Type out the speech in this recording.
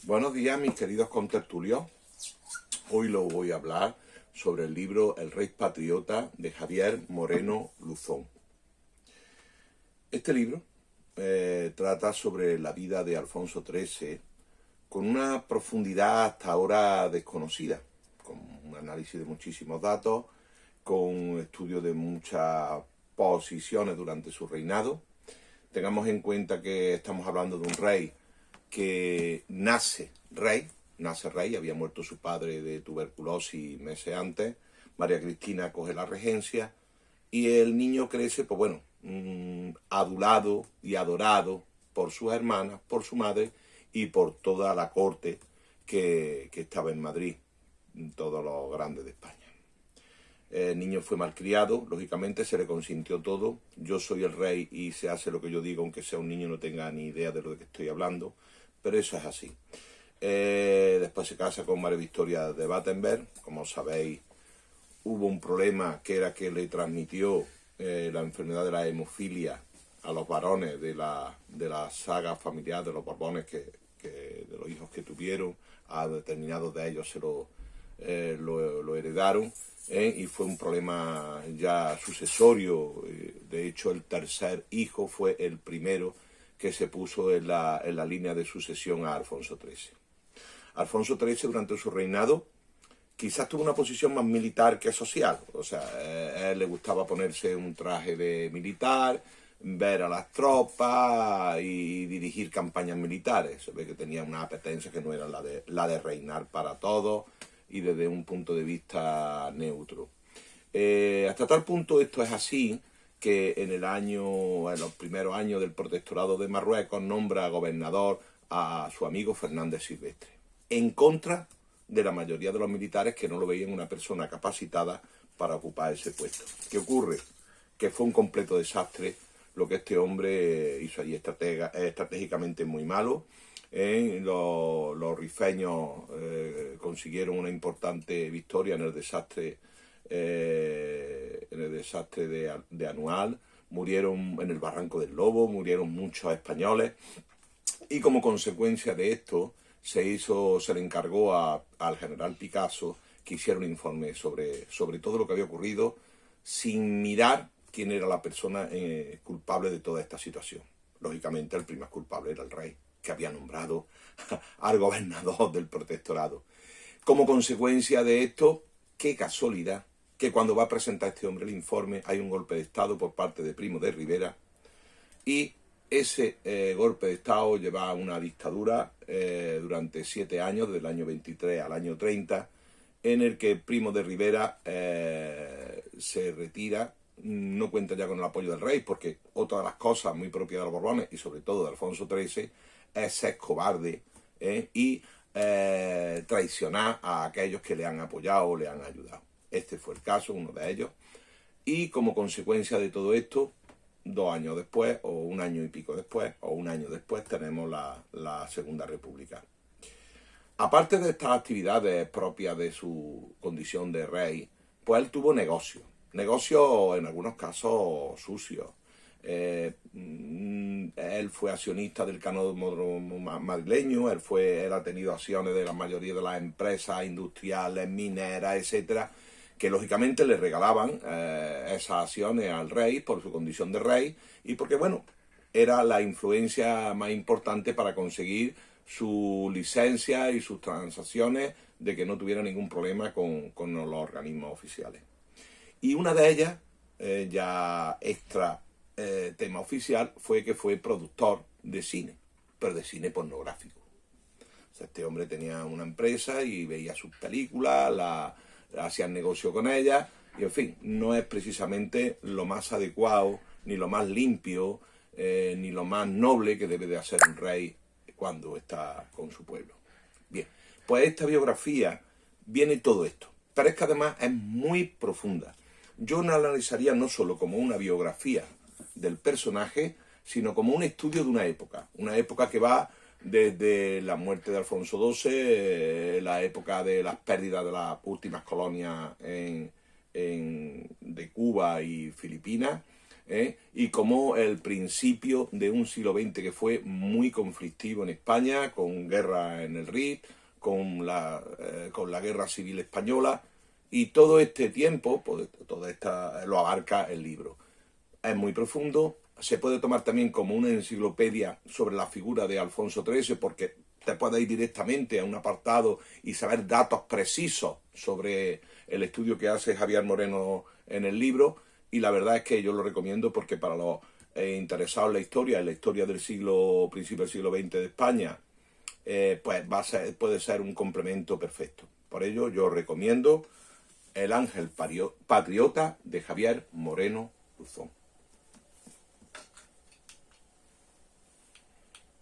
Buenos días, mis queridos contertulios. Hoy lo voy a hablar sobre el libro El Rey Patriota de Javier Moreno Luzón. Este libro trata sobre la vida de Alfonso XIII con una profundidad hasta ahora desconocida, con un análisis de muchísimos datos, con estudio de muchas posiciones durante su reinado. Tengamos en cuenta que estamos hablando de un rey que nace rey, había muerto su padre de tuberculosis meses antes, María Cristina coge la regencia y el niño crece, pues bueno, adulado y adorado por sus hermanas, por su madre y por toda la corte que estaba en Madrid, todos los grandes de España. El niño fue malcriado, lógicamente se le consintió todo. Yo soy el rey y se hace lo que yo digo, aunque sea un niño no tenga ni idea de lo que estoy hablando, pero eso es así. Después se casa con María Victoria de Battenberg. Como sabéis, hubo un problema que era que le transmitió la enfermedad de la hemofilia a los varones de la saga familiar de los Borbones, de los hijos que tuvieron. A determinados de ellos se lo heredaron. Y fue un problema ya sucesorio. De hecho, el tercer hijo fue el primero que se puso en la línea de sucesión a Alfonso XIII. Alfonso XIII, durante su reinado, quizás tuvo una posición más militar que social. O sea, a él le gustaba ponerse un traje de militar, ver a las tropas y dirigir campañas militares. Se ve que tenía una apetencia que no era la de reinar para todos y desde un punto de vista neutro. Hasta tal punto esto es así que en los primeros años del protectorado de Marruecos nombra gobernador a su amigo Fernández Silvestre, en contra de la mayoría de los militares que no lo veían una persona capacitada para ocupar ese puesto. ¿Qué ocurre? Que fue un completo desastre lo que este hombre hizo allí, estratégicamente muy malo. Los rifeños consiguieron una importante victoria en el desastre de Anual. Murieron en el Barranco del Lobo, murieron muchos españoles y como consecuencia de esto se le encargó al general Picasso que hiciera un informe sobre todo lo que había ocurrido sin mirar quién era la persona culpable de toda esta situación. Lógicamente el primer culpable era el rey, que había nombrado al gobernador del protectorado. Como consecuencia de esto, qué casualidad que cuando va a presentar este hombre el informe hay un golpe de Estado por parte de Primo de Rivera y ese golpe de Estado lleva a una dictadura durante 7 años, desde el año 23 al año 30, en el que Primo de Rivera se retira, no cuenta ya con el apoyo del rey, porque otra de las cosas muy propias de los Borbones y sobre todo de Alfonso XIII es ser cobarde y traicionar a aquellos que le han apoyado o le han ayudado. Este fue el caso, uno de ellos, y como consecuencia de todo esto, 2 años después, o 1 año y pico después, o 1 año después, tenemos la Segunda República. Aparte de estas actividades propias de su condición de rey, pues él tuvo negocios en algunos casos sucios. Él fue accionista del canódromo madrileño, él ha tenido acciones de la mayoría de las empresas industriales, mineras, etcétera, que lógicamente le regalaban esas acciones al rey por su condición de rey y porque, bueno, era la influencia más importante para conseguir su licencia y sus transacciones de que no tuviera ningún problema con los organismos oficiales. Y una de ellas, ya extra tema oficial, fue que fue productor de cine, pero de cine pornográfico. O sea, este hombre tenía una empresa y veía sus películas, hacían negocio con ellas, y en fin, no es precisamente lo más adecuado, ni lo más limpio, ni lo más noble que debe de hacer un rey cuando está con su pueblo. Bien, pues esta biografía viene todo esto, pero es que además es muy profunda. Yo la analizaría no solo como una biografía del personaje, sino como un estudio de una época que va desde la muerte de Alfonso XII, la época de las pérdidas de las últimas colonias de Cuba y Filipinas, y como el principio de un siglo XX que fue muy conflictivo en España, con guerra en el Rif, con la Guerra Civil Española, y todo este tiempo, pues, lo abarca el libro. Es muy profundo, se puede tomar también como una enciclopedia sobre la figura de Alfonso XIII, porque te puedes ir directamente a un apartado y saber datos precisos sobre el estudio que hace Javier Moreno en el libro, y la verdad es que yo lo recomiendo porque para los interesados en la historia del principio del siglo XX de España, pues puede ser un complemento perfecto. Por ello yo recomiendo El Ángel Patriota de Javier Moreno Luzón.